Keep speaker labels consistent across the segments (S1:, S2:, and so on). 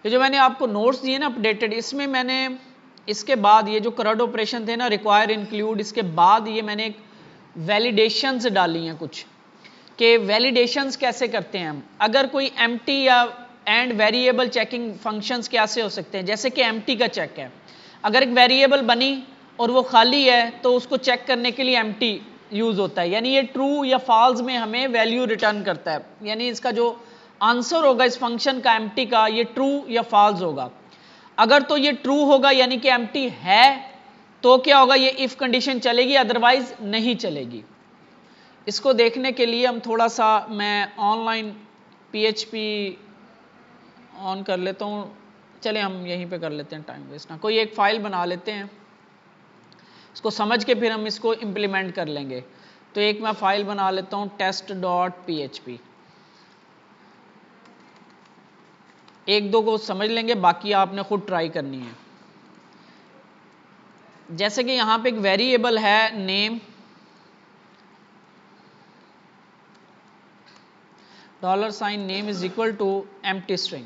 S1: ये जो मैंने आपको नोट्स दिए ना अपडेटेड, इसमें मैंने इसके बाद ये जो करंट ऑपरेशन थे ना, रिक्वायर इंक्लूड, इसके बाद ये मैंने एक वैलिडेशंस डाली हैं कुछ, कि वैलिडेशंस कैसे करते हैं हम। अगर कोई एम्प्टी या एंड वेरिएबल चेकिंग फंक्शंस कैसे हो सकते हैं, जैसे कि एम्प्टी का चेक है, अगर एक वेरिएबल बनी और वो खाली है तो उसको चेक करने के लिए एम्प्टी यूज होता है, यानी ये ट्रू या फॉल्स में हमें वैल्यू रिटर्न करता है, यानी इसका जो आंसर होगा इस फंक्शन का एम्प्टी का, ये ट्रू या फॉल्स होगा। अगर तो ये ट्रू होगा यानी कि एम्प्टी है, तो क्या होगा, ये इफ कंडीशन चलेगी, अदरवाइज नहीं चलेगी। इसको देखने के लिए हम थोड़ा सा, मैं ऑनलाइन PHP ऑन कर लेता हूँ, चले हम यहीं पे कर लेते हैं, टाइम वेस्ट ना, कोई एक फाइल बना लेते हैं, इसको समझ के फिर हम इसको इम्प्लीमेंट कर लेंगे। तो एक मैं फाइल बना लेता हूँ test.php, एक दो को समझ लेंगे, बाकी आपने खुद ट्राई करनी है। जैसे कि यहाँ पे एक वेरिएबल है name, $name is equal to empty string.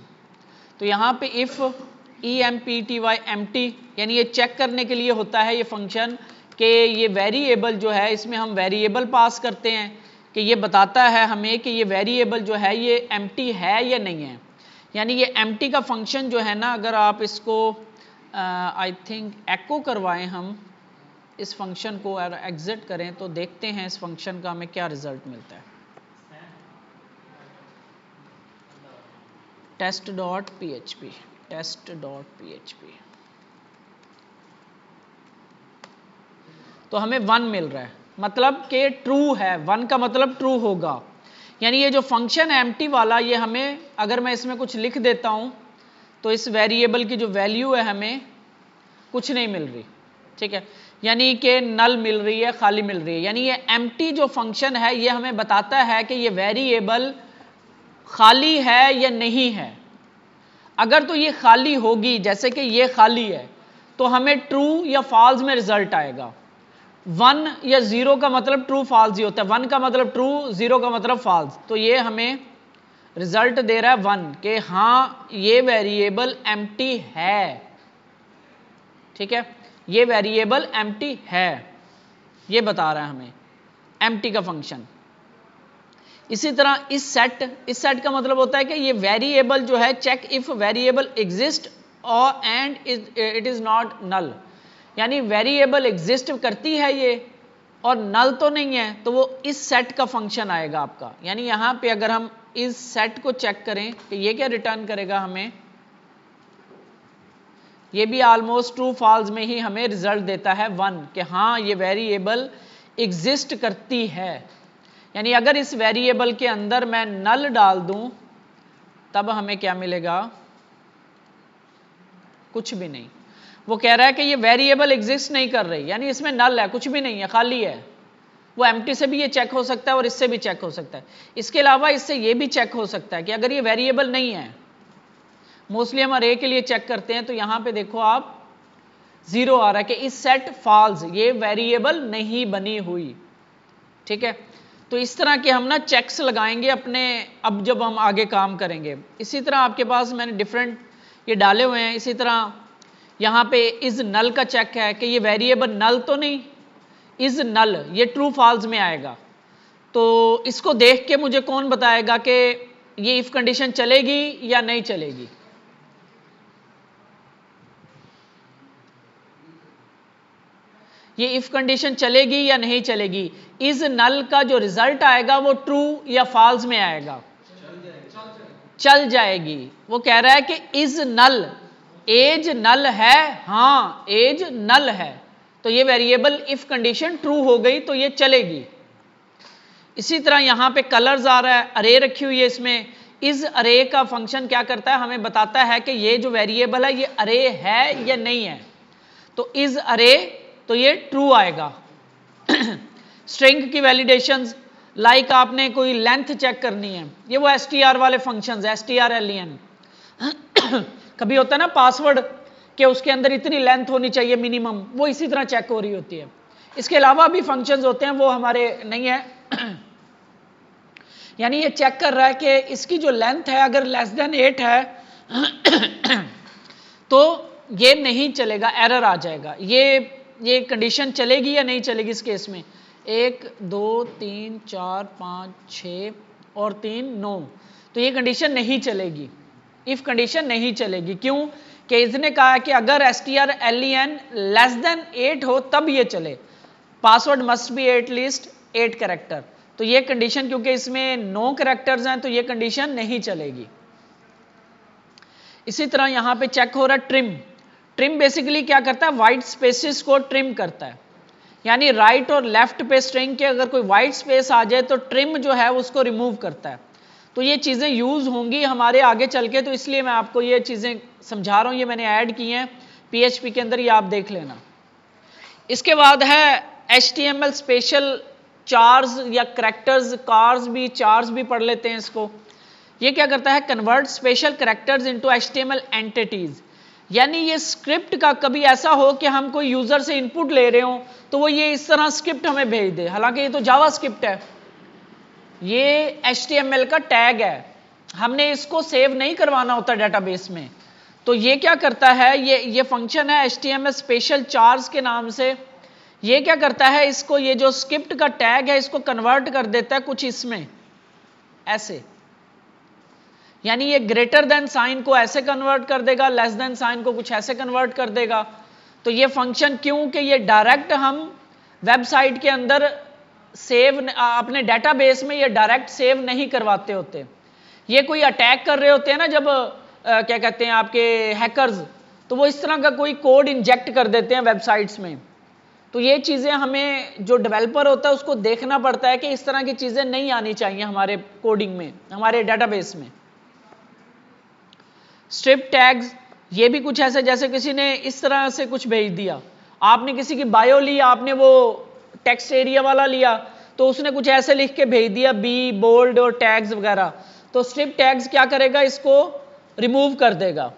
S1: तो यहाँ पे इफ empty एम्प्टी, यानी ये चेक करने के लिए होता है ये फंक्शन, कि ये वेरिएबल जो है, इसमें हम वेरिएबल पास करते हैं कि ये बताता है हमें कि ये वेरिएबल जो है ये एम्प्टी है या नहीं है। यानी ये एम्प्टी का फंक्शन जो है ना, अगर आप इसको आई थिंक एको करवाएं हम इस फंक्शन को और एग्जिट करें, तो देखते हैं इस फंक्शन का हमें क्या रिजल्ट मिलता है। test.php तो हमें 1 मिल रहा है, मतलब कि ट्रू है, 1 का मतलब ट्रू होगा। यानी ये जो फंक्शन है एम्प्टी वाला, ये हमें, अगर मैं इसमें कुछ लिख देता हूं तो इस वेरिएबल की जो वैल्यू है हमें कुछ नहीं मिल रही, ठीक है, यानी कि नल मिल रही है, खाली मिल रही है। यानी ये एम्प्टी जो फंक्शन है ये हमें बताता है कि ये वेरिएबल खाली है या नहीं है। अगर तो ये खाली होगी, जैसे कि ये खाली है, तो हमें ट्रू या फॉल्स में रिजल्ट आएगा। 1 या 0 का मतलब ट्रू फॉल्स ही होता है, 1 का मतलब ट्रू, 0 का मतलब फॉल्स। तो ये हमें रिजल्ट दे रहा है 1, कि हाँ ये वेरिएबल एम्प्टी है, ठीक है, ये वेरिएबल एम्प्टी है, ये बता रहा है हमें एम्प्टी का फंक्शन। इसी तरह इस सेट का मतलब होता है कि ये वेरिएबल जो है, चेक इफ वेरिएबल एग्जिस्ट और and it is not null, यानी वेरिएबल एग्जिस्ट करती है ये और नल तो नहीं है, तो वो इस सेट का फंक्शन आएगा आपका। यानी यहां पे अगर हम इस सेट को चेक करें कि ये क्या रिटर्न करेगा हमें, ये भी ऑलमोस्ट ट्रू फॉल्स में ही हमें रिजल्ट देता है 1, कि हाँ ये वेरिएबल एग्जिस्ट करती है। यानी अगर इस वेरिएबल के अंदर मैं नल डाल दूं तब हमें क्या मिलेगा, कुछ भी नहीं। वो कह रहा है कि ये वेरिएबल एग्जिस्ट नहीं कर रही, यानी इसमें नल है, कुछ भी नहीं है, खाली है। वो एम्प्टी से भी ये चेक हो सकता है और इससे भी चेक हो सकता है। इसके अलावा इससे ये भी चेक हो सकता है कि अगर ये वेरिएबल नहीं है, मोस्टली हम अरे के लिए चेक करते हैं, तो यहां पे देखो आप 0 आ रहा है कि इस सेट फॉल्स, ये वेरिएबल नहीं बनी हुई, ठीक है। तो इस तरह के हम ना चेक्स लगाएंगे अपने, अब जब हम आगे काम करेंगे। इसी तरह आपके पास मैंने डिफरेंट ये डाले हुए हैं। इसी तरह यहाँ पे इज नल का चेक है कि ये वेरिएबल नल तो नहीं, इज नल, ये ट्रू फॉल्स में आएगा। तो इसको देख के मुझे कौन बताएगा कि ये इफ कंडीशन चलेगी या नहीं चलेगी। ये इफ कंडीशन चलेगी या नहीं चलेगी। इज नल का जो रिजल्ट आएगा वो ट्रू या फॉल्स में आएगा, चल जाएगी। वो कह रहा है कि इज नल, एज नल है, हाँ एज नल है, तो ये वेरिएबल इफ कंडीशन ट्रू हो गई तो ये चलेगी। इसी तरह यहां पे कलर्स आ रहा है, अरे रखी हुई है इसमें। इज अरे का फंक्शन क्या करता है, हमें बताता है कि ये जो वेरिएबल है ये अरे है या नहीं है। तो इज अरे, तो ये ट्रू आएगा। स्ट्रिंग की वैलिडेशंस, लाइक आपने कोई लेंथ चेक करनी है, ये वो str वाले फंक्शंस, strlen। कभी होता है ना पासवर्ड कि उसके अंदर इतनी लेंथ होनी चाहिए मिनिमम, वो इसी तरह चेक हो रही होती है। इसके अलावा भी फंक्शंस होते हैं, वो हमारे नहीं है। यानी ये चेक कर रहा है कि इसकी जो लेंथ है अगर लेस देन 8 है तो ये नहीं चलेगा, एरर आ जाएगा। ये कंडीशन चलेगी या नहीं चलेगी इस केस में? 1 2 3 4 5 6 और 3 9, तो ये कंडीशन नहीं चलेगी, इफ कंडीशन नहीं चलेगी। क्यों? कि इसने कहा कि अगर strlen लेस देन 8 हो तब ये चले, password must be at least 8 character. तो ये कंडीशन, क्योंकि इसमें 9 कैरेक्टर्स हैं, तो ये कंडीशन नहीं चलेगी। इसी तरह यहां पे चेक हो रहा है ट्रिम। ट्रिम बेसिकली क्या करता है? वाइट स्पेसिस को ट्रिम करता है, यानी राइट और लेफ्ट पे स्ट्रिंग के अगर कोई वाइट स्पेस आ जाए तो ट्रिम जो है उसको रिमूव करता है। तो ये चीज़ें यूज़ होंगी हमारे आगे चल के, तो इसलिए मैं आपको ये चीज़ें समझा रहा हूँ, ये मैंने ऐड की हैं PHP के अंदर, ये आप देख लेना। इसके बाद है HTML स्पेशल चार्स या करेक्टर्स, कार्स भी, चार्स भी पढ़ लेते हैं इसको। ये क्या करता है? Convert special characters into HTML entities. यानी ये स्क्रिप्ट का कभी ऐसा हो कि हम कोई यूजर से इनपुट ले रहे हो तो वो ये इस तरह स्क्रिप्ट हमें भेज दे, हालांकि ये तो जावा स्क्रिप्ट है, ये HTML का टैग है, हमने इसको सेव नहीं करवाना होता डेटाबेस में। तो ये क्या करता है? ये फंक्शन है HTML स्पेशल चार्ज के नाम से। ये क्या करता है? इसको, ये जो स्क्रिप्ट का टैग है, इसको कन्वर्ट कर देता है कुछ इसमें ऐसे, यानी ये ग्रेटर देन साइन को ऐसे कन्वर्ट कर देगा, लेस देन साइन को कुछ ऐसे कन्वर्ट कर देगा। तो ये फंक्शन, क्योंकि ये डायरेक्ट हम वेबसाइट के अंदर सेव, अपने डेटाबेस में ये डायरेक्ट सेव नहीं करवाते होते। ये कोई अटैक कर रहे होते हैं ना जब क्या कहते हैं आपके हैकर्स, तो वो इस तरह का कोई कोड इंजेक्ट कर देते हैं वेबसाइट्स में। तो ये चीज़ें हमें, जो डेवलपर होता है उसको देखना पड़ता है कि इस तरह की चीज़ें नहीं आनी चाहिए हमारे कोडिंग में, हमारे डेटाबेस में। स्ट्रिप टैग्स, ये भी कुछ ऐसे, जैसे किसी ने इस तरह से कुछ भेज दिया, आपने किसी की बायो ली, आपने वो टेक्स्ट एरिया वाला लिया, तो उसने कुछ ऐसे लिख के भेज दिया, बी बोल्ड और टैग्स वगैरह। तो स्ट्रिप टैग्स क्या करेगा? इसको रिमूव कर देगा,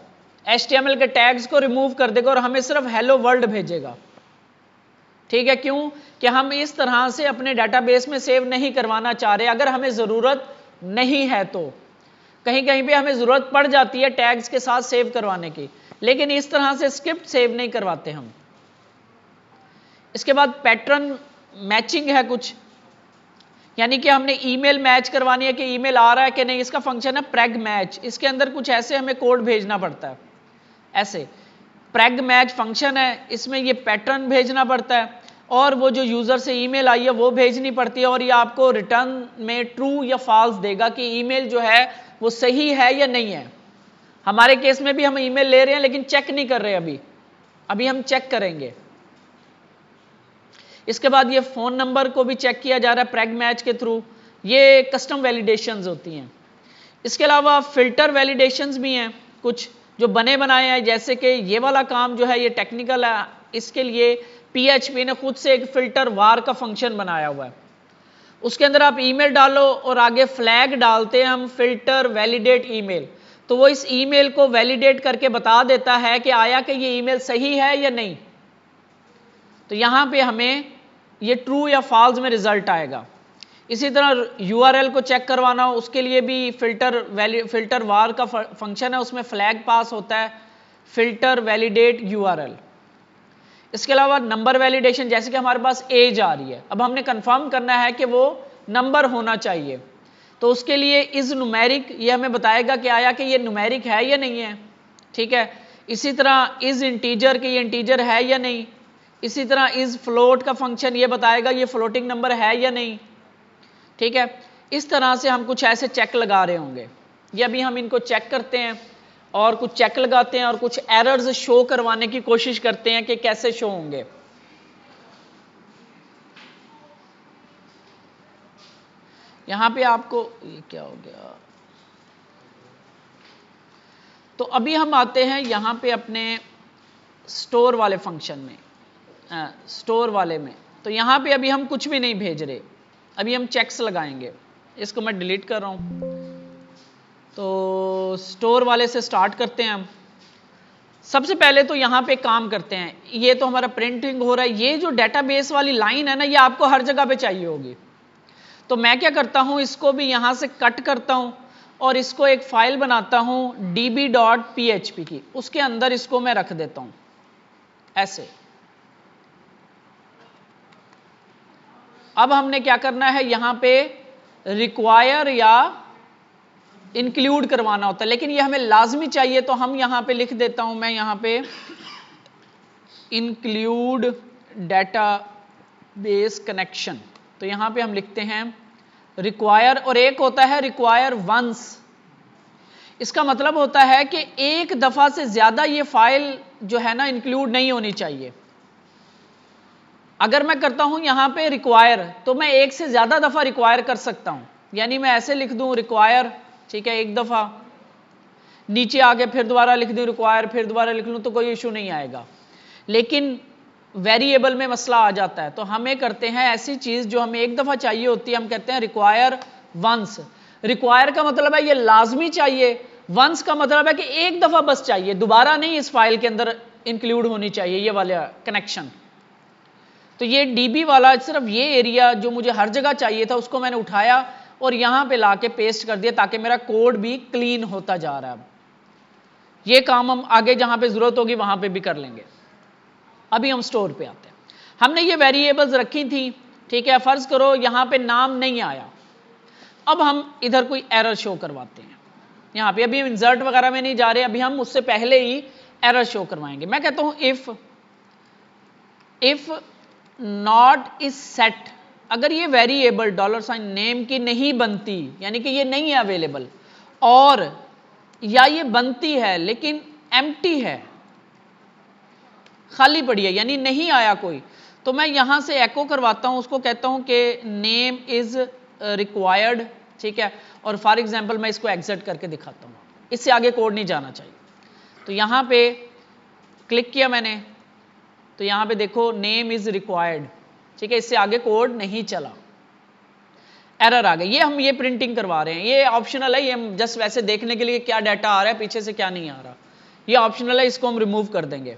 S1: HTML के टैग्स को रिमूव कर देगा और हमें सिर्फ हेलो वर्ल्ड भेजेगा। ठीक है? क्यों? कि हम इस तरह से अपने डेटाबेस में सेव नहीं करवाना चाह रहे, अगर हमें ज़रूरत नहीं है तो। कहीं कहीं पे हमें ज़रूरत पड़ जाती है टैग्स के साथ सेव करवाने की, लेकिन इस तरह से स्क्रिप्ट सेव नहीं करवाते हम। इसके बाद पैटर्न मैचिंग है कुछ, यानी कि हमने ईमेल मैच करवानी है कि ईमेल आ रहा है कि नहीं, इसका फंक्शन है प्रेग मैच। इसके अंदर कुछ ऐसे हमें कोड भेजना पड़ता है, ऐसे प्रेग मैच फंक्शन है, इसमें ये पैटर्न भेजना पड़ता है और वो जो यूज़र से ईमेल आई है वो भेजनी पड़ती है, और ये आपको रिटर्न में ट्रू या फॉल्स देगा कि ईमेल जो है वो सही है या नहीं है। हमारे केस में भी हम ईमेल ले रहे हैं लेकिन चेक नहीं कर रहे, अभी हम चेक करेंगे। इसके बाद ये फ़ोन नंबर को भी चेक किया जा रहा है प्रेग मैच के थ्रू। ये कस्टम वैलिडेशंस होती हैं। इसके अलावा फिल्टर वैलिडेशंस भी हैं कुछ जो बने बनाए हैं, जैसे कि ये वाला काम जो है ये टेक्निकल है, इसके लिए PHP ने खुद से एक फिल्टर वार का फंक्शन बनाया हुआ है। उसके अंदर आप ईमेल डालो और आगे फ्लैग डालते हैं हम, फिल्टर वैलिडेट ईमेल, तो वो इस ईमेल को वैलिडेट करके बता देता है कि आया कि ये ईमेल सही है या नहीं। तो यहाँ पे हमें ये ट्रू या फॉल्स में रिजल्ट आएगा। इसी तरह URL को चेक करवाना हो, उसके लिए भी फिल्टर वार का फंक्शन है, उसमें फ्लैग पास होता है, फिल्टर वैलिडेट URL। इसके अलावा नंबर वैलिडेशन, जैसे कि हमारे पास एज आ रही है, अब हमने कंफर्म करना है कि वो नंबर होना चाहिए, तो उसके लिए इज न्यूमेरिक, ये हमें बताएगा कि आया कि ये न्यूमेरिक है या नहीं है। ठीक है? इसी तरह इज इंटीजर, कि ये इंटीजर है या नहीं। इसी तरह इज फ्लोट का फंक्शन ये बताएगा ये फ्लोटिंग नंबर है या नहीं। ठीक है? इस तरह से हम कुछ ऐसे चेक लगा रहे होंगे, ये अभी हम इनको चेक करते हैं और कुछ चेक लगाते हैं और कुछ एरर्स शो करवाने की कोशिश करते हैं कि कैसे शो होंगे। यहां पे आपको ये क्या हो गया, तो अभी हम आते हैं यहां पे अपने स्टोर वाले फंक्शन में, स्टोर वाले में। तो यहां पे अभी हम कुछ भी नहीं भेज रहे, अभी हम चेक्स लगाएंगे। इसको मैं डिलीट कर रहा हूं। तो स्टोर वाले से स्टार्ट करते हैं हम। सबसे पहले तो यहाँ पे काम करते हैं, ये तो हमारा प्रिंटिंग हो रहा है, ये जो डेटाबेस वाली लाइन है ना, ये आपको हर जगह पे चाहिए होगी। तो मैं क्या करता हूँ, इसको भी यहाँ से कट करता हूँ और इसको एक फाइल बनाता हूं db.php की, उसके अंदर इसको मैं रख देता हूं ऐसे। अब हमने क्या करना है, यहां पे रिक्वायर या इंक्लूड करवाना होता है, लेकिन ये हमें लाजमी चाहिए, तो हम यहां पे लिख देता हूं मैं यहां पे इंक्लूड डेटाबेस कनेक्शन। तो यहां पे हम लिखते हैं रिक्वायर, और एक होता है रिक्वायर वंस। इसका मतलब होता है कि एक दफा से ज्यादा ये फाइल जो है ना इंक्लूड नहीं होनी चाहिए। अगर मैं करता हूं यहां पे रिक्वायर, तो मैं एक से ज्यादा दफा रिक्वायर कर सकता हूं, यानी मैं ऐसे लिख दूं रिक्वायर, ठीक है, एक दफा, नीचे आके फिर दोबारा लिख दूं रिक्वायर, फिर दोबारा लिख लूं, तो कोई इशू नहीं आएगा। लेकिन वेरिएबल में मसला आ जाता है, तो हमें करते हैं ऐसी चीज जो हमें एक दफा चाहिए होती है, हम कहते हैं रिक्वायर वंस। रिक्वायर का मतलब है ये लाजमी चाहिए, वंस का मतलब है कि एक दफा बस चाहिए, दोबारा नहीं इस फाइल के अंदर इंक्लूड होनी चाहिए ये वाला कनेक्शन। तो ये डीबी वाला सिर्फ ये एरिया जो मुझे हर जगह चाहिए था उसको मैंने उठाया और यहां पे लाके पेस्ट कर दिया, ताकि मेरा कोड भी क्लीन होता जा रहा है। अब ये काम हम आगे जहां पे जरूरत होगी वहां पे भी कर लेंगे। अभी हम स्टोर पे आते हैं। हमने ये वेरिएबल्स रखी थी, ठीक है, फर्ज करो यहां पे नाम नहीं आया। अब हम इधर कोई एरर शो करवाते हैं यहां पे, अभी हम इंसर्ट वगैरह में नहीं जा रहे, अभी हम उससे पहले ही एरर शो करवाएंगे। मैं कहता हूं इफ नॉट इज सेट, अगर ये वेरिएबल $नेम की नहीं बनती, यानी कि ये नहीं है अवेलेबल, और या ये बनती है लेकिन एम्प्टी है, खाली पड़ी है, यानी नहीं आया कोई, तो मैं यहां से एको करवाता हूं, उसको कहता हूं कि नेम इज रिक्वायर्ड, ठीक है, और फॉर एग्जांपल मैं इसको एग्जिट करके दिखाता हूं, इससे आगे कोड नहीं जाना चाहिए। तो यहां पे क्लिक किया मैंने, तो यहां पे देखो नेम इज रिक्वायर्ड, ठीक है, इससे आगे कोड नहीं चला, एरर आ गई। ये हम ये प्रिंटिंग करवा रहे हैं, ये ऑप्शनल है, ये हम जस्ट वैसे देखने के लिए क्या डाटा आ रहा है पीछे से क्या नहीं आ रहा, ये ऑप्शनल है, इसको हम रिमूव कर देंगे,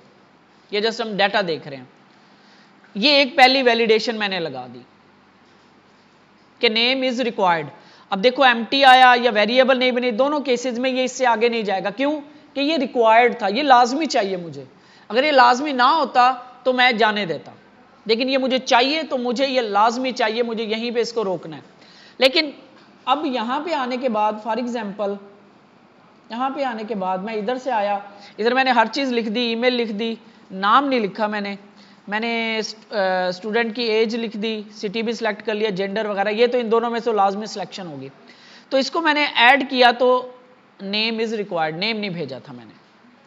S1: ये जस्ट हम डाटा देख रहे हैं। ये एक पहली वैलिडेशन मैंने लगा दी कि नेम इज रिक्वायर्ड। अब देखो एम्प्टी आया या वेरिएबल नहीं बनी, दोनों केसेस में ये इससे आगे नहीं जाएगा। क्यों? कि ये रिक्वायर्ड था, ये लाजमी चाहिए मुझे। अगर ये लाजमी ना होता तो मैं जाने देता, लेकिन ये मुझे चाहिए, तो मुझे ये लाजमी चाहिए, मुझे यहीं पे इसको रोकना है। लेकिन अब यहां पे आने के बाद, फॉर एग्जाम्पल यहां पे आने के बाद मैं इधर से आया, इधर मैंने हर चीज लिख दी, ईमेल लिख दी, नाम नहीं लिखा मैंने स्टूडेंट की एज लिख दी, सिटी भी सिलेक्ट कर लिया, जेंडर वगैरह, ये तो इन दोनों में से लाजमी सिलेक्शन होगी। तो इसको मैंने ऐड किया, तो नेम इज रिक्वायर्ड, नेम नहीं भेजा था मैंने,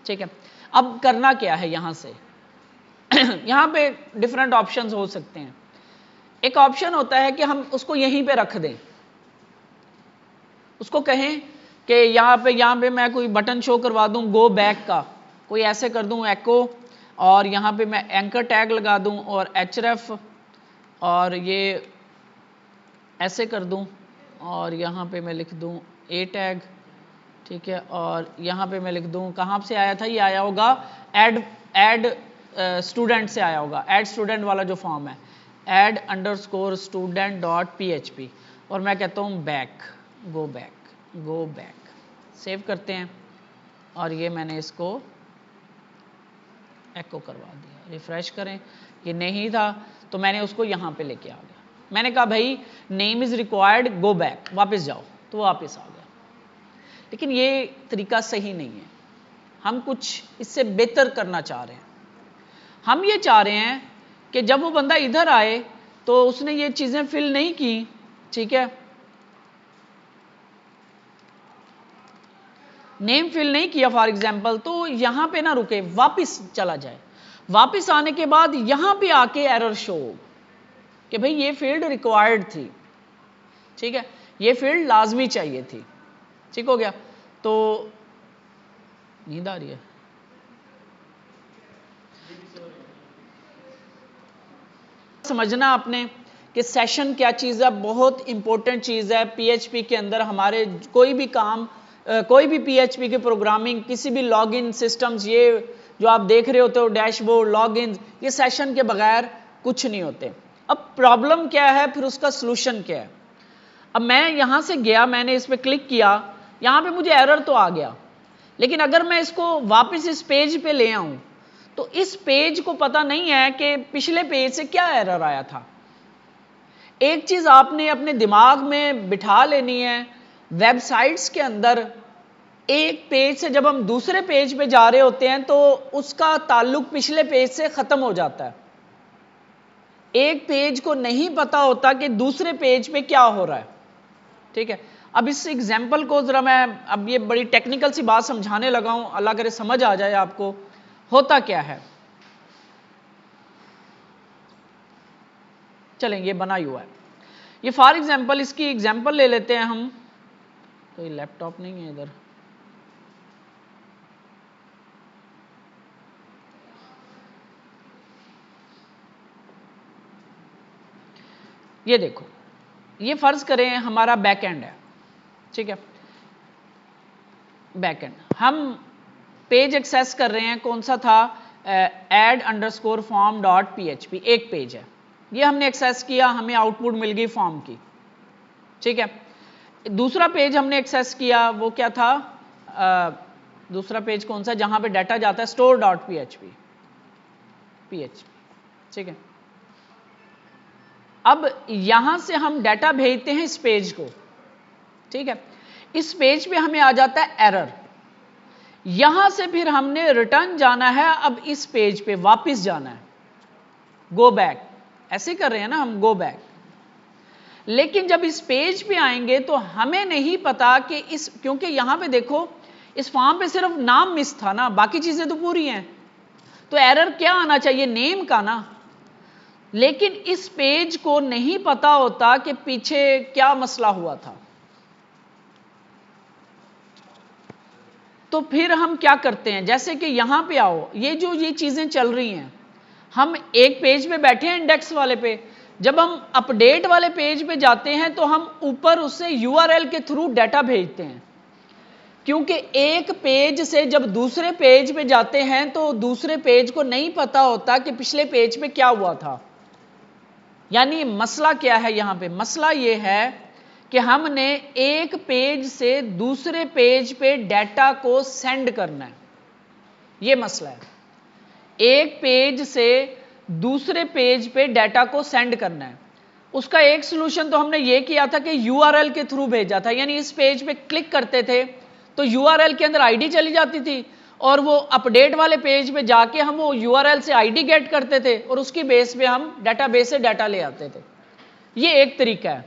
S1: ठीक है। अब करना क्या है यहां से यहां पे डिफरेंट ऑप्शंस हो सकते हैं। एक ऑप्शन होता है कि हम उसको यहीं पे रख दें, उसको कहें कि यहां पे मैं कोई बटन शो करवा दूं गो बैक का, कोई ऐसे कर दूं एको, और यहां पे मैं एंकर टैग लगा दूं और href, और ये ऐसे कर दूं, और यहां पे मैं लिख दूं a टैग, ठीक है, और यहां पे मैं लिख दूं, कहां से आया था, ये आया होगा ऐड स्टूडेंट से आया होगा, ऐड स्टूडेंट वाला जो फॉर्म है, add_student.php, और मैं कहता हूं गो बैक, सेव करते हैं, और ये मैंने इसको एको करवा दिया, रिफ्रेश करें, ये नहीं था तो मैंने उसको यहां पे लेके आ गया, मैंने कहा भाई name is required, go back, वापस जाओ, तो वापस आ गया। लेकिन ये तरीका सही नहीं है, हम कुछ इससे बेहतर करना चाह रहे हैं। हम ये चाह रहे हैं कि जब वो बंदा इधर आए तो उसने ये चीजें फिल नहीं की, ठीक है, नेम फिल नहीं किया फॉर एग्जांपल, तो यहां पे ना रुके, वापस चला जाए, वापस आने के बाद यहां पे आके एरर शो कि भाई ये फील्ड रिक्वायर्ड थी, ठीक है, ये फील्ड लाजमी चाहिए थी, ठीक हो गया। तो नींद आ रही है, समझना आपने कि सेशन क्या चीज़ है, बहुत इंपॉर्टेंट चीज़ है पीएचपी के अंदर। हमारे कोई भी काम, कोई भी पीएचपी की प्रोग्रामिंग, किसी भी लॉगिन सिस्टम्स, ये जो आप देख रहे होते हो डैशबोर्ड, लॉगिन, ये सेशन के बगैर कुछ नहीं होते। अब प्रॉब्लम क्या है, फिर उसका सलूशन क्या है। अब मैं यहां से गया, मैंने इस पर क्लिक किया, यहां पे मुझे एरर तो आ गया, लेकिन अगर मैं इसको वापस इस पेज पे ले आऊं तो इस पेज को पता नहीं है कि पिछले पेज से क्या एरर आया था। एक चीज आपने अपने दिमाग में बिठा लेनी है, वेबसाइट्स के अंदर एक पेज से जब हम दूसरे पेज पे जा रहे होते हैं तो उसका ताल्लुक पिछले पेज से खत्म हो जाता है। एक पेज को नहीं पता होता कि दूसरे पेज पे क्या हो रहा है। ठीक है, अब इस एग्जाम्पल को जरा मैं अब ये बड़ी टेक्निकल सी बात समझाने लगा हूं, अल्लाह करे समझ आ जाए आपको होता क्या है। चलें, ये बना हुआ है, ये फॉर एग्जाम्पल इसकी एग्जाम्पल ले लेते हैं हम। कोई लैपटॉप नहीं है इधर, ये देखो, ये फर्ज करें हमारा बैक एंड है। ठीक है, बैक एंड हम पेज एक्सेस कर रहे हैं, कौन सा था, add_form.php, एक पेज है, ये हमने एक्सेस किया, हमें आउटपुट मिल गई फॉर्म की। ठीक है, दूसरा पेज हमने एक्सेस किया, वो क्या था, दूसरा पेज कौन सा, जहां पे डाटा जाता है store.php। ठीक है, अब यहां से हम डाटा भेजते हैं इस पेज को। ठीक है, इस पेज पे हमें आ जाता है एरर, यहां से फिर हमने रिटर्न जाना है, अब इस पेज पे वापस जाना है, गो बैक, ऐसे कर रहे हैं ना हम, गो बैक। लेकिन जब इस पेज पे आएंगे तो हमें नहीं पता कि इस, क्योंकि यहां पे देखो इस फॉर्म पे सिर्फ नाम मिस था ना, बाकी चीजें तो पूरी हैं, तो एरर क्या आना चाहिए, नेम का ना। लेकिन इस पेज को नहीं पता होता कि पीछे क्या मसला हुआ था। तो फिर हम क्या करते हैं, जैसे कि यहां पे आओ, ये चीजें चल रही हैं, हम एक पेज पे बैठे हैं इंडेक्स वाले पे, जब हम अपडेट वाले पेज पे जाते हैं तो हम ऊपर उससे यूआरएल के थ्रू डाटा भेजते हैं, क्योंकि एक पेज से जब दूसरे पेज पे जाते हैं तो दूसरे पेज को नहीं पता होता कि पिछले पेज पे क्या हुआ था। यानी मसला क्या है यहां पे, मसला ये है कि हमने एक पेज से दूसरे पेज पे डाटा को सेंड करना है, ये मसला है। एक पेज से दूसरे पेज पे डाटा को सेंड करना है, उसका एक सलूशन तो हमने ये किया था कि यूआरएल के थ्रू भेजा था, यानी इस पेज पे क्लिक करते थे तो यूआरएल के अंदर आईडी चली जाती थी और वो अपडेट वाले पेज पे जाके हम वो यूआरएल से आईडी गेट करते थे और उसकी बेस पे हम डाटाबेस से डाटा ले आते थे। ये एक तरीका है,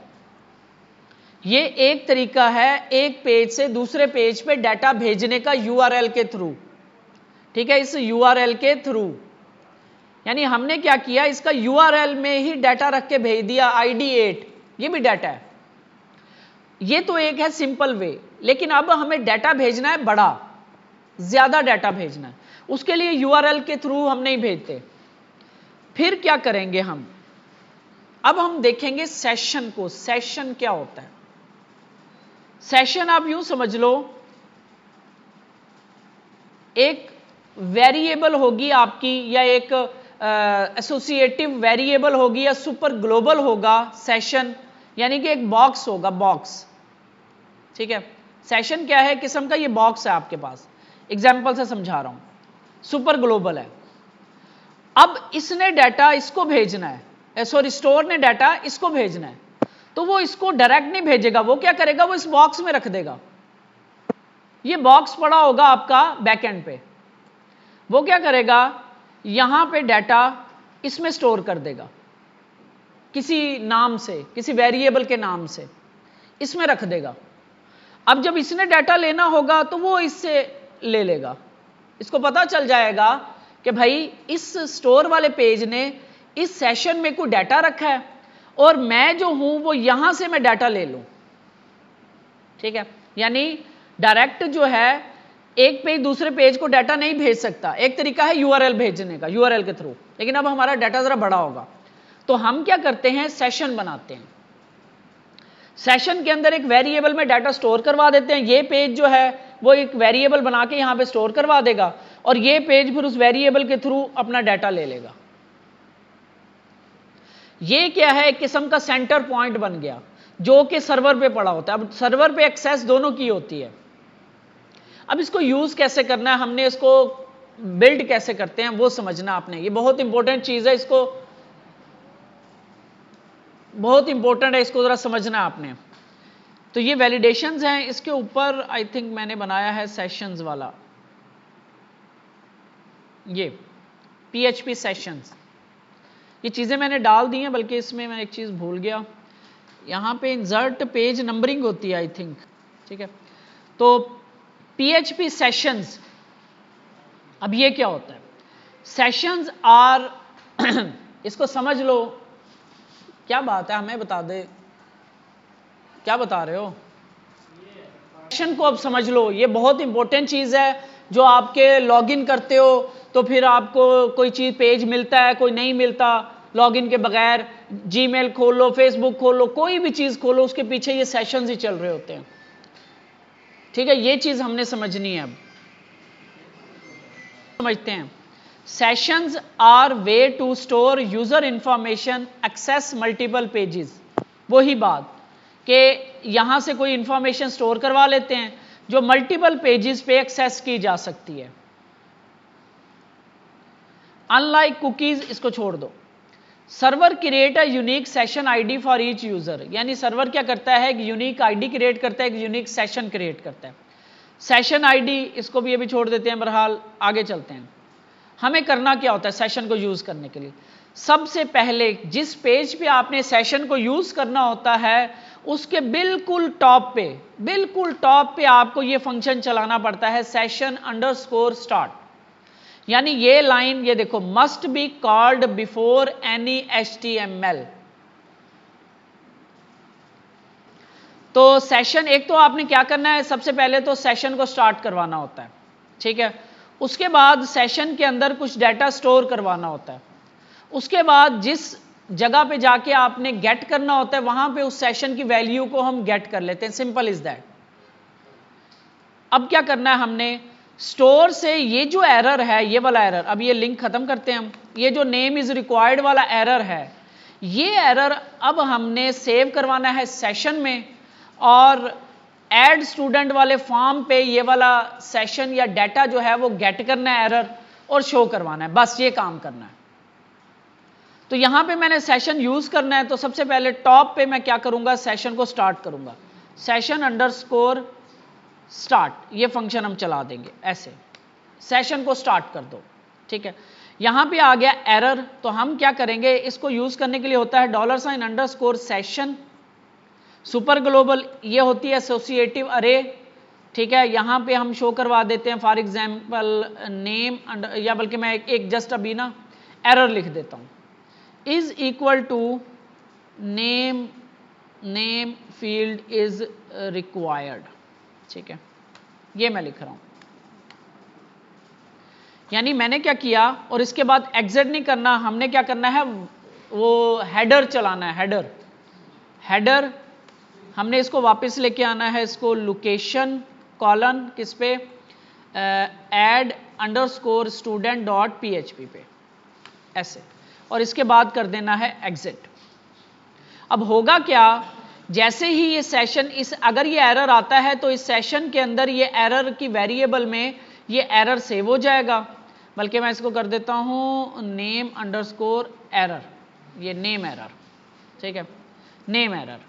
S1: ये एक तरीका है एक पेज से दूसरे पेज पे डाटा भेजने का यूआरएल के थ्रू। ठीक है, इस यूआरएल के थ्रू यानी हमने क्या किया, इसका यूआरएल में ही डाटा रख के भेज दिया, ID 8, ये भी डाटा है। ये तो एक है सिंपल वे, लेकिन अब हमें डाटा भेजना है बड़ा, ज्यादा डाटा भेजना है, उसके लिए यूआरएल के थ्रू हम नहीं भेजते। फिर क्या करेंगे हम, अब हम देखेंगे सेशन को। सेशन क्या होता है, सेशन आप यूं समझ लो, एक वेरिएबल होगी आपकी, या एक एसोसिएटिव वेरिएबल होगी, या सुपर ग्लोबल होगा सेशन, यानी कि एक बॉक्स होगा, बॉक्स। ठीक है, सेशन क्या है, किस्म का ये बॉक्स है आपके पास, एग्जाम्पल से समझा रहा हूं, सुपर ग्लोबल है। अब इसने डाटा इसको भेजना है, सॉरी स्टोर ने डाटा इसको भेजना है, तो वो इसको डायरेक्ट नहीं भेजेगा, वो क्या करेगा, वो इस बॉक्स में रख देगा। ये बॉक्स पड़ा होगा आपका बैकएंड पे, वो क्या करेगा, यहां पे डाटा इसमें स्टोर कर देगा, किसी नाम से, किसी वेरिएबल के नाम से इसमें रख देगा। अब जब इसने डाटा लेना होगा तो वो इससे ले लेगा, इसको पता चल जाएगा कि भाई इस स्टोर वाले पेज ने इस सेशन में कोई डाटा रखा है और मैं जो हूं वो यहां से मैं डाटा ले लूं। ठीक है, यानी डायरेक्ट जो है एक पेज दूसरे पेज को डाटा नहीं भेज सकता, एक तरीका है यूआरएल भेजने का, यूआरएल के थ्रू। लेकिन अब हमारा डाटा जरा बड़ा होगा तो हम क्या करते हैं, सेशन बनाते हैं। सेशन के अंदर एक वेरिएबल में डाटा स्टोर करवा देते हैं, ये पेज जो है वो एक वेरिएबल बना के यहां पे स्टोर करवा देगा और ये पेज फिर उस वेरिएबल के थ्रू अपना डाटा ले लेगा। ये क्या है, एक किस्म का सेंटर पॉइंट बन गया जो कि सर्वर पे पड़ा होता है। अब सर्वर पे एक्सेस दोनों की होती है, अब इसको यूज कैसे करना है, हमने इसको बिल्ड कैसे करते हैं वो समझना आपने, ये बहुत इंपॉर्टेंट चीज है, इसको बहुत इंपॉर्टेंट है, इसको जरा समझना आपने। तो ये वैलिडेशंस हैं, इसके ऊपर आई थिंक मैंने बनाया है सेशंस वाला, ये PHP सेशंस, ये चीजें मैंने डाल दी हैं, बल्कि इसमें मैं एक चीज भूल गया, यहां पे इंसर्ट पेज नंबरिंग होती है आई थिंक, ठीक है। तो PHP सेशंस, अब ये क्या होता है, सेशंस आर इसको समझ लो, क्या बात है, हमें बता दे, क्या बता रहे हो, सेशन को अब समझ लो, ये बहुत इंपॉर्टेंट चीज है, जो आपके लॉगिन करते हो तो फिर आपको कोई चीज पेज मिलता है, कोई नहीं मिलता, लॉगिन के बगैर जीमेल खोलो, फेसबुक खोलो, कोई भी चीज खोलो, उसके पीछे ये सेशंस ही चल रहे होते हैं, ठीक है। ये चीज हमने समझनी है, अब समझते हैं। Sessions are way to store user information, access multiple pages, वही बात कि यहां से कोई इंफॉर्मेशन स्टोर करवा लेते हैं जो मल्टीपल पेजेस पे एक्सेस की जा सकती है। अनलाइक कुकीज, इसको छोड़ दो। Server create a unique session ID for each user, यानी सर्वर क्या करता है, एक यूनिक आईडी क्रिएट करता है, एक यूनिक सेशन क्रिएट करता है। सेशन आईडी इसको भी अभी छोड़ देते हैं, बहरहाल आगे चलते हैं। हमें करना क्या होता है सेशन को यूज करने के लिए, सबसे पहले जिस पेज पे आपने सेशन को यूज करना होता है उसके बिल्कुल टॉप पे आपको ये फंक्शन चलाना पड़ता है, सेशन अंडरस्कोर स्टार्ट, यानी ये लाइन, ये देखो, must be called before any HTML। तो सेशन, एक तो आपने क्या करना है, सबसे पहले तो सेशन को स्टार्ट करवाना होता है, ठीक है। उसके बाद सेशन के अंदर कुछ डाटा स्टोर करवाना होता है, उसके बाद जिस जगह पे जाके आपने गेट करना होता है वहां पे उस सेशन की वैल्यू को हम गेट कर लेते हैं, सिंपल इज दैट। अब क्या करना है हमने, स्टोर से ये जो एरर है, ये वाला एरर, अब ये लिंक खत्म करते हैं हम, ये जो नेम इज रिक्वायर्ड वाला एरर है, ये एरर अब हमने सेव करवाना है सेशन में, और ऐड स्टूडेंट वाले फॉर्म पे ये वाला सेशन या डाटा जो है वो गेट करना है एरर, और शो करवाना है, बस ये काम करना है। तो यहां पे मैंने सेशन यूज करना है, तो सबसे पहले टॉप पे मैं क्या करूंगा, सेशन को स्टार्ट करूंगा, सेशन अंडरस्कोर स्टार्ट, ये फंक्शन हम चला देंगे ऐसे, सेशन को स्टार्ट कर दो, ठीक है। यहां पे आ गया एरर, तो हम क्या करेंगे, इसको यूज करने के लिए होता है $_सेशन सुपर ग्लोबल, ये होती है एसोसिएटिव अरे, ठीक है। यहां पे हम शो करवा देते हैं फॉर एग्जांपल नेम, या बल्कि मैं एक जस्ट अभी ना एरर लिख देता हूं, is equal to name field is required, ठीक है, ये मैं लिख रहा हूं। यानी मैंने क्या किया, और इसके बाद एग्जिट नहीं करना, हमने क्या करना है, वो हेडर चलाना है, हेडर हमने इसको वापस लेके आना है, इसको लोकेशन कॉलन किस पे, add underscore student dot PHP पे ऐसे, और इसके बाद कर देना है एग्जिट। अब होगा क्या, जैसे ही ये सेशन, इस अगर ये एरर आता है तो इस सेशन के अंदर ये एरर की वेरिएबल में ये एरर सेव हो जाएगा, बल्कि मैं इसको कर देता हूं नेम अंडरस्कोर एरर, ये नेम एरर, ठीक है, नेम एरर,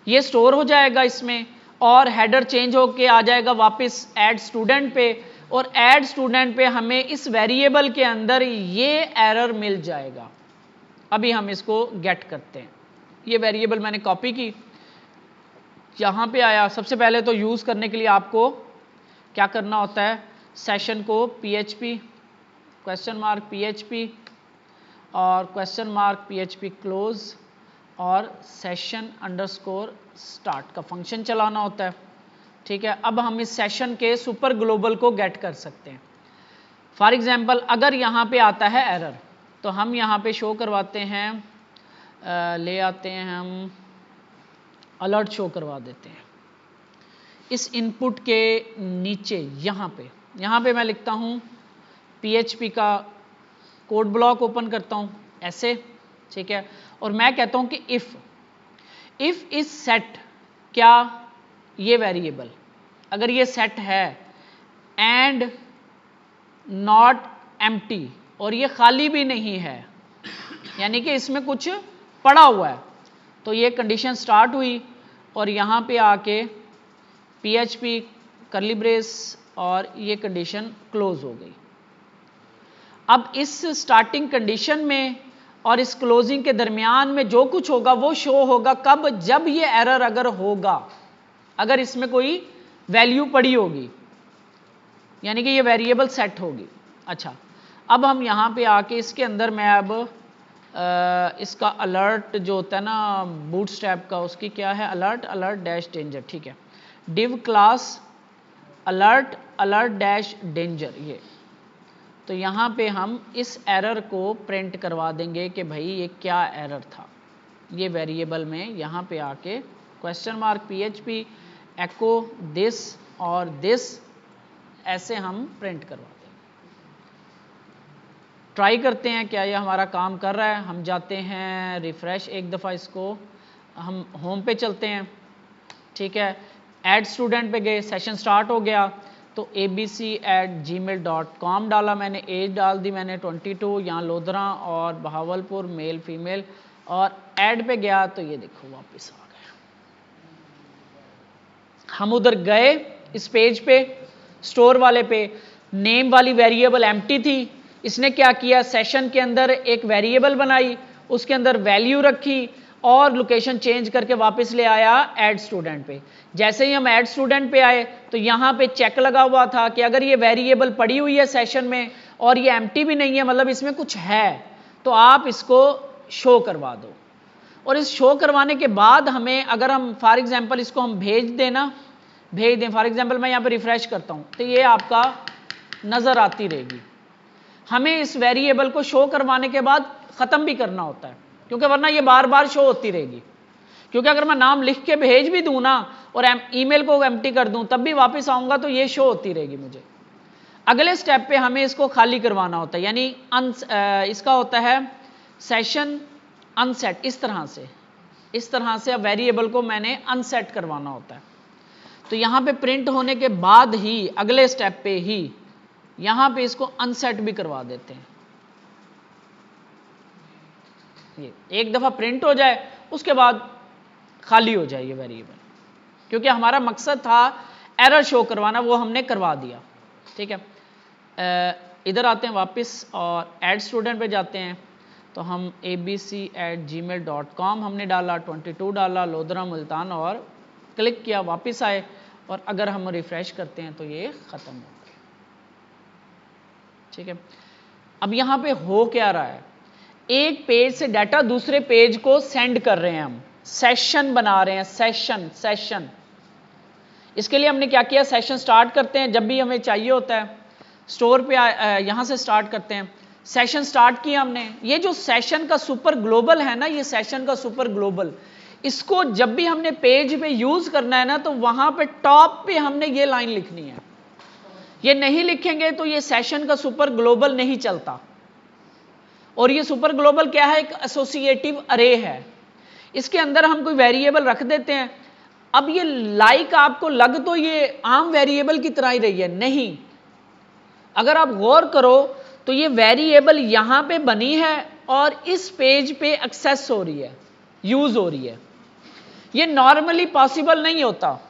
S1: ये स्टोर हो जाएगा इसमें, और हेडर चेंज होके आ जाएगा वापस ऐड स्टूडेंट पे, और ऐड स्टूडेंट पे हमें इस वेरिएबल के अंदर ये एरर मिल जाएगा। अभी हम इसको गेट करते हैं, ये वेरिएबल मैंने कॉपी की, यहां पे आया। सबसे पहले तो यूज करने के लिए आपको क्या करना होता है, सेशन को PHP $PHP और $PHP क्लोज और सेशन अंडरस्कोर स्टार्ट का फंक्शन चलाना होता है, ठीक है। अब हम इस सेशन के सुपर ग्लोबल को गेट कर सकते हैं। फॉर एग्जांपल अगर यहां पे आता है एरर, तो हम यहां पे शो करवाते हैं, ले आते हैं हम अलर्ट शो करवा देते हैं इस इनपुट के नीचे, यहां पे मैं लिखता हूं PHP का कोड ब्लॉक ओपन करता हूं ऐसे, ठीक है, और मैं कहता हूं कि इफ इज सेट, क्या ये वेरिएबल अगर ये सेट है, एंड नॉट एम्प्टी, और ये खाली भी नहीं है, यानी कि इसमें कुछ पड़ा हुआ है। तो ये कंडीशन स्टार्ट हुई और यहाँ पे आके PHP कर्ली ब्रेस और ये कंडीशन क्लोज हो गई। अब इस स्टार्टिंग कंडीशन में और इस क्लोजिंग के दरमियान में जो कुछ होगा वो शो होगा कब, जब ये एरर अगर होगा, अगर इसमें कोई वैल्यू पड़ी होगी, यानी कि ये वेरिएबल सेट होगी। अच्छा, अब हम यहाँ पे आके इसके अंदर मैं अब इसका अलर्ट जो होता है ना बूटस्ट्रैप का, उसकी क्या है, अलर्ट डैश डेंजर, ठीक है, div class alert dash danger. ये तो यहाँ पे हम इस एरर को प्रिंट करवा देंगे कि भाई ये क्या एरर था, ये वेरिएबल में यहाँ पे आके question mark PHP echo this और दिस, ऐसे हम प्रिंट करवा देंगे। ट्राई करते हैं क्या ये हमारा काम कर रहा है। हम जाते हैं रिफ्रेश एक दफ़ा, इसको हम होम पे चलते हैं, ठीक है, ऐड स्टूडेंट पे गए, सेशन स्टार्ट हो गया, तो abc@gmail.com डाला मैंने, एज डाल दी मैंने 22, यहाँ लोधरा और बहावलपुर मेल फीमेल, और ऐड पे गया तो ये देखो वापस आ गया। हम उधर गए इस पेज पे, स्टोर वाले पे, नेम वाली वेरिएबल एम्प्टी थी, इसने क्या किया, सेशन के अंदर एक वेरिएबल बनाई, उसके अंदर वैल्यू रखी और लोकेशन चेंज करके वापस ले आया ऐड स्टूडेंट पे। जैसे ही हम ऐड स्टूडेंट पे आए तो यहाँ पे चेक लगा हुआ था कि अगर ये वेरिएबल पड़ी हुई है सेशन में और ये एम्प्टी भी नहीं है, मतलब इसमें कुछ है, तो आप इसको शो करवा दो। और इस शो करवाने के बाद हमें, अगर हम फॉर एग्जांपल इसको हम भेज दें, फॉर एग्जांपल मैं यहाँ पे रिफ्रेश करता हूँ तो ये आपका नज़र आती रहेगी। हमें इस वेरिएबल को शो करवाने के बाद ख़त्म भी करना होता है, क्योंकि वरना ये बार बार शो होती रहेगी। क्योंकि अगर मैं नाम लिख के भेज भी दूँ ना और ईमेल को एम्प्टी कर दूँ तब भी वापस आऊँगा तो ये शो होती रहेगी मुझे। अगले स्टेप पे हमें इसको खाली करवाना होता है, यानी इसका होता है सेशन अनसेट। इस तरह से अब वेरिएबल को मैंने अनसेट करवाना होता है। तो यहाँ पे प्रिंट होने के बाद ही अगले स्टेप पे ही यहाँ पे इसको अनसेट भी करवा देते हैं। ये एक दफ़ा प्रिंट हो जाए उसके बाद खाली हो जाए ये वेरिएबल, क्योंकि हमारा मकसद था एरर शो करवाना, वो हमने करवा दिया। ठीक है, इधर आते हैं वापस और ऐड स्टूडेंट पे जाते हैं, तो हम abc@gmail.com हमने डाला, 22 डाला, लोधरा मुल्तान, और क्लिक किया, वापस आए, और अगर हम रिफ्रेश करते हैं तो ये ख़त्म हो गया। ठीक है, अब यहाँ पे हो क्या रहा है, एक पेज से डाटा दूसरे पेज को सेंड कर रहे हैं, हम सेशन बना रहे हैं, सेशन। इसके लिए हमने क्या किया, सेशन स्टार्ट करते हैं जब भी हमें चाहिए होता है, स्टोर पे यहाँ से स्टार्ट करते हैं, सेशन स्टार्ट किया हमने। ये जो सेशन का सुपर ग्लोबल है ना, ये सेशन का सुपर ग्लोबल, इसको जब भी हमने पेज पे यूज करना है ना, तो वहां पे टॉप पे हमने ये लाइन लिखनी है। ये नहीं लिखेंगे तो ये सेशन का सुपर ग्लोबल नहीं चलता। और ये सुपर ग्लोबल क्या है, एक एसोसिएटिव अरे है, इसके अंदर हम कोई वेरिएबल रख देते हैं। अब ये लाइक आपको लग तो ये आम वेरिएबल की तरह ही रही है, नहीं, अगर आप गौर करो तो ये वेरिएबल यहां पे बनी है और इस पेज पे एक्सेस हो रही है, यूज हो रही है। ये नॉर्मली पॉसिबल नहीं होता,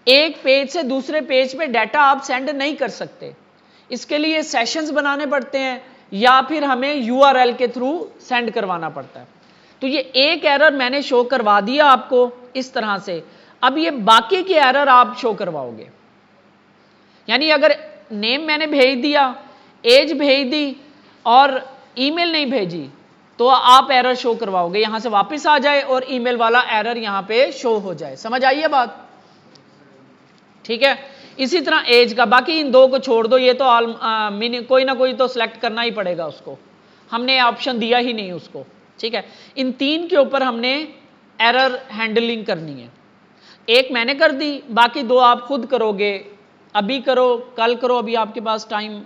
S1: एक पेज से दूसरे पेज पे डाटा आप सेंड नहीं कर सकते, इसके लिए सेशंस बनाने पड़ते हैं या फिर हमें URL के थ्रू सेंड करवाना पड़ता है। तो ये एक एरर मैंने शो करवा दिया आपको इस तरह से। अब ये बाकी के एरर आप शो करवाओगे, यानी अगर नेम मैंने भेज दिया, एज भेज दी और ईमेल नहीं भेजी, तो आप एरर शो करवाओगे, यहां से वापस आ जाए और ईमेल वाला एरर यहां पे शो हो जाए। समझ आई है बात? ठीक है, इसी तरह एज का, बाकी इन दो को छोड़ दो, ये तो कोई ना कोई तो सिलेक्ट करना ही पड़ेगा उसको, हमने ऑप्शन दिया ही नहीं उसको। ठीक है, इन तीन के ऊपर हमने एरर हैंडलिंग करनी है, एक मैंने कर दी, बाकी दो आप खुद करोगे, अभी करो, कल करो, अभी आपके पास टाइम